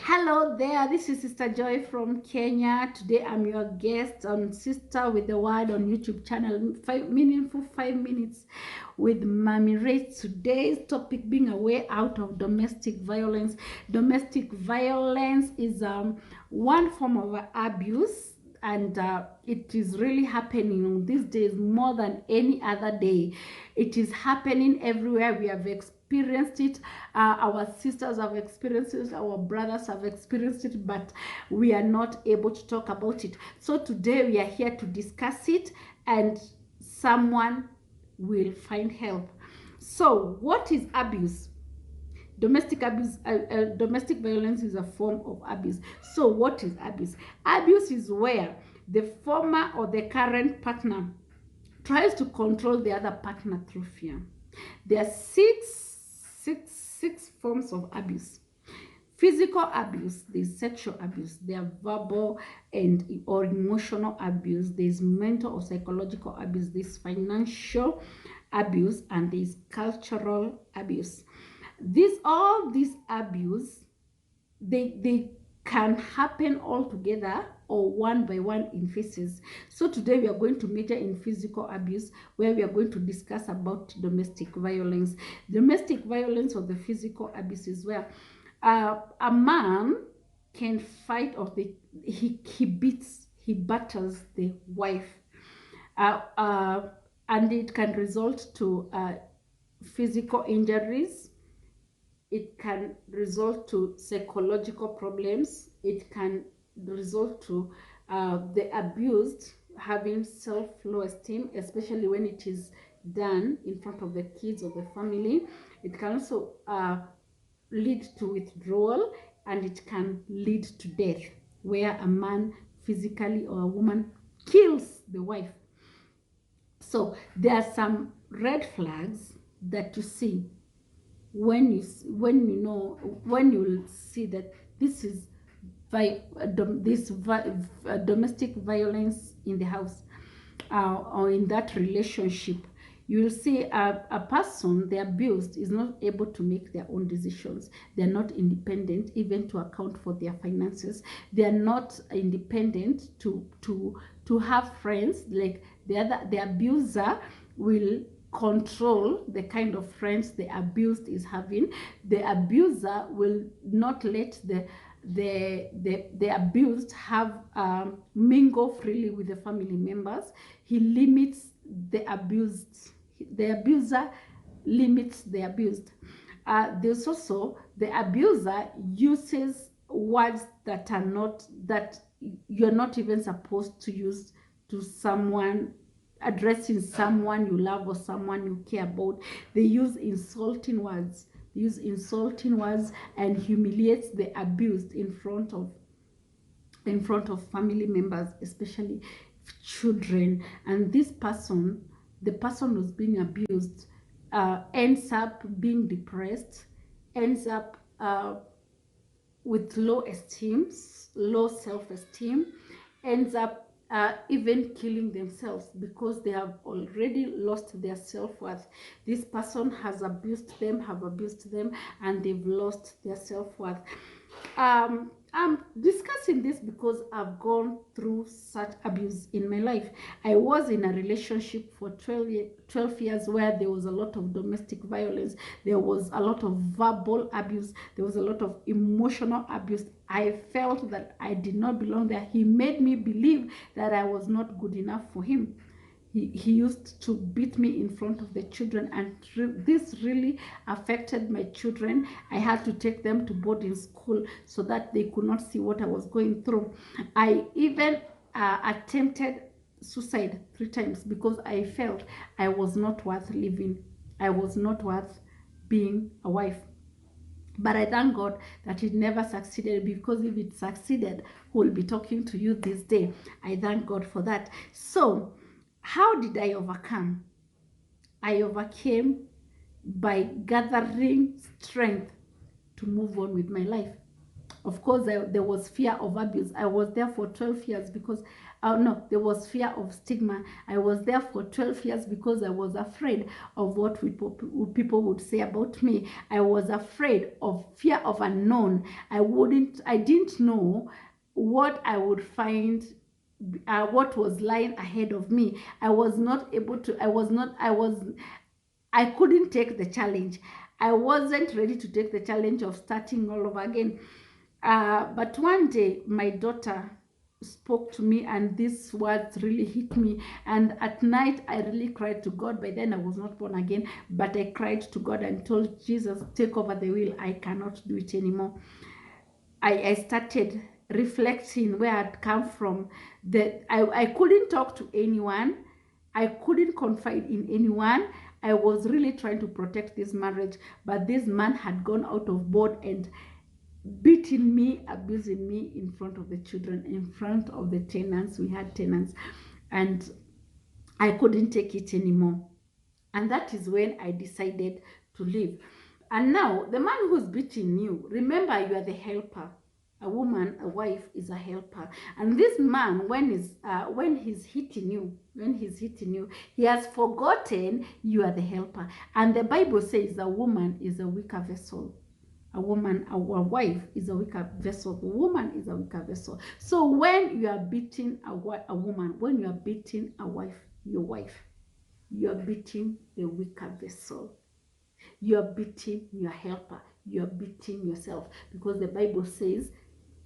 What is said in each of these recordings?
Hello there, this is Sister Joy from Kenya. Today I'm your guest on Sister with the Word on YouTube channel, meaningful 5 minutes with Mommy Ray. Today's topic being a way out of domestic violence. Domestic violence is one form of abuse, and it is really happening these days more than any other day. It is happening everywhere. We have experienced it. Our sisters have experienced it, our brothers have experienced it, but we are not able to talk about it. So today we are here to discuss it, and someone will find help. So what is abuse? Domestic abuse, domestic violence is a form of abuse. So what is abuse? Abuse is where the former or the current partner tries to control the other partner through fear. There are six forms of abuse. Physical abuse, there's sexual abuse, there are verbal and or emotional abuse, there's mental or psychological abuse, there's financial abuse, and there's cultural abuse. All these abuse, they can happen all together or one by one in phases. So today we are going to major in physical abuse, where we are going to discuss about domestic violence. Domestic violence or the physical abuse is where a man can fight, or he batters the wife, and it can result to physical injuries. It can result to psychological problems. It can result to the abused having self-low esteem, especially when it is done in front of the kids or the family. It can also lead to withdrawal, and it can lead to death, where a man physically or a woman kills the wife. So there are some red flags that you see when you will see that this is domestic violence in the house, or in that relationship. You will see a person, the abused, is not able to make their own decisions. They're not independent even to account for their finances. They're not independent to have friends. Like the abuser will control the kind of friends the abused is having. The abuser will not let the abused have mingle freely with the family members. He limits the abused. The abuser limits the abused. There's also the abuser uses words that you're not even supposed to use to someone, addressing someone you love or someone you care about. They use insulting words. And humiliates the abused in front of family members, especially children. And the person who's being abused, ends up being depressed, ends up with low self-esteem, ends up even killing themselves, because they have already lost their self-worth. This person have abused them, and they've lost their self-worth. I'm discussing this because I've gone through such abuse in my life. I was in a relationship for 12 years where there was a lot of domestic violence. There was a lot of verbal abuse. There was a lot of emotional abuse. I felt that I did not belong there. He made me believe that I was not good enough for him. He used to beat me in front of the children, and this really affected my children. I had to take them to boarding school so that they could not see what I was going through. I even attempted suicide 3 times because I felt I was not worth living. I was not worth being a wife. But I thank God that it never succeeded, because if it succeeded, who will be talking to you this day? I thank God for that. So how did I overcome? I overcame by gathering strength to move on with my life. Of course, there was fear of abuse. I was there for 12 years because, no, there was fear of stigma. I was there for 12 years because I was afraid of what people would say about me. I was afraid of fear of unknown. I didn't know what I would find, what was lying ahead of me. I was not able to, I couldn't take the challenge. I wasn't ready to take the challenge of starting all over again. But one day, my daughter spoke to me, and these words really hit me. And at night, I really cried to God. By then, I was not born again, but I cried to God and told Jesus, take over the wheel. I cannot do it anymore. I started reflecting where I'd come from. I couldn't talk to anyone. I couldn't confide in anyone. I was really trying to protect this marriage, but this man had gone out of board and beating me, abusing me in front of the children, in front of the tenants. We had tenants, and I couldn't take it anymore. And that is when I decided to leave. And now, the man who's beating you, remember, you are the helper. A woman, a wife, is a helper. And this man, when he's hitting you, he has forgotten you are the helper. And the Bible says a woman is a weaker vessel. A wife is a weaker vessel. A woman is a weaker vessel. So when you are beating a woman, when you are beating a wife, your wife, you are beating the weaker vessel. You are beating your helper. You are beating yourself, because the Bible says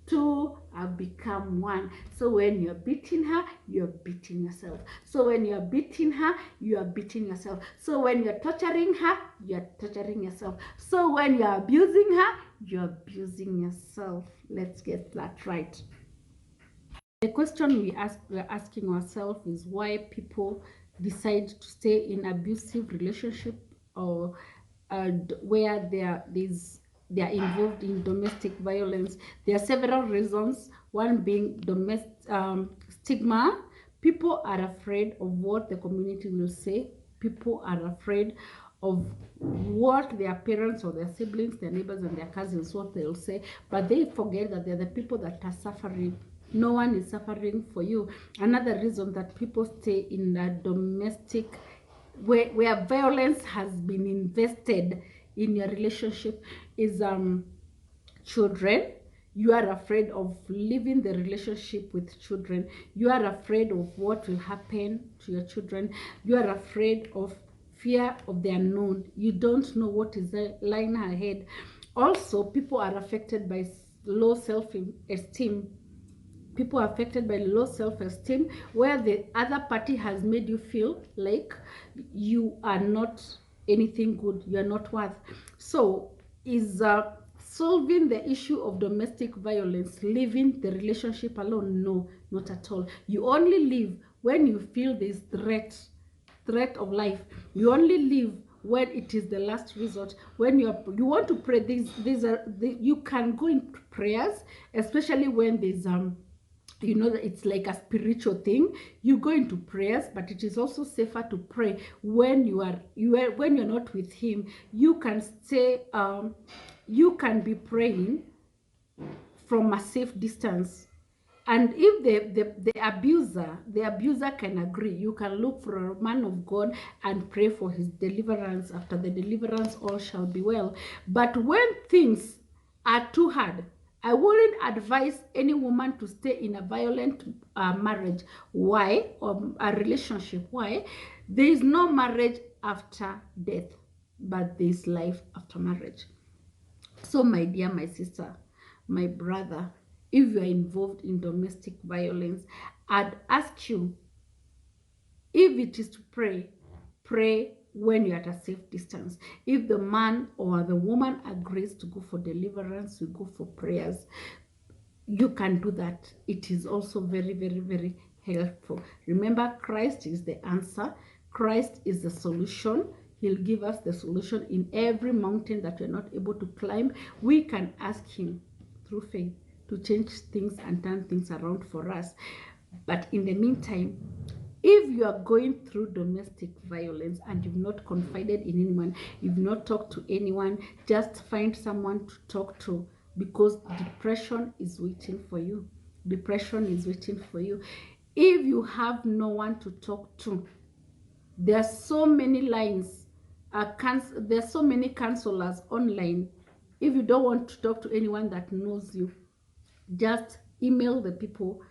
two have become one. So when you're beating her, you're beating yourself. So when you're beating her, you are beating yourself. So when you're torturing her, you're torturing yourself. So when you're abusing her, you're abusing yourself. Let's get that right. The question we're asking ourselves is why people decide to stay in abusive relationship, or where they are involved in domestic violence. There are several reasons. One being domestic stigma. People are afraid of what the community will say. People are afraid of what their parents or their siblings, their neighbors and their cousins, what they'll say, but they forget that they're the people that are suffering. No one is suffering for you. Another reason that people stay in a domestic where violence has been invested in your relationship is children. You are afraid of leaving the relationship with children. You are afraid of what will happen to your children. You are afraid of fear of the unknown. You don't know what is lying ahead. Also, people are affected by low self-esteem. People are affected by low self-esteem, where the other party has made you feel like you are not anything good, you are not worth. So is solving the issue of domestic violence leaving the relationship alone? No, not at all. You only leave when you feel this threat of life. You only leave when it is the last resort. When you want to pray, you can go into prayers, especially when there's you know that it's like a spiritual thing. You go into prayers, but it is also safer to pray when when you're not with him. You can stay you can be praying from a safe distance. And if the abuser can agree, you can look for a man of God and pray for his deliverance. After the deliverance, all shall be well. But when things are too hard, I wouldn't advise any woman to stay in a violent marriage. Why? Or a relationship. Why? There is no marriage after death, but there is life after marriage. So my dear, my sister, my brother, if you are involved in domestic violence, I'd ask you, if it is to pray, pray when you're at a safe distance. If the man or the woman agrees to go for deliverance, we go for prayers. You can do that. It is also very, very, very helpful. Remember, Christ is the answer. Christ is the solution. He'll give us the solution in every mountain that we're not able to climb. We can ask him through faith to change things and turn things around for us. But in the meantime, if you are going through domestic violence and you've not confided in anyone, you've not talked to anyone, just find someone to talk to. because depression is waiting for you. Depression is waiting for you. If you have no one to talk to, there are so many lines, there are so many counselors online. If you don't want to talk to anyone that knows you, just email the people,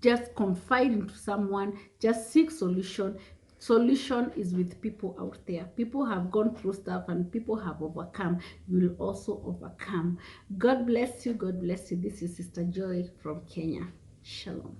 just confide into someone, just seek solution. Solution is with people out there. People have gone through stuff and people have overcome. You will also overcome. God bless you. God bless you. This is Sister Joy from Kenya. Shalom.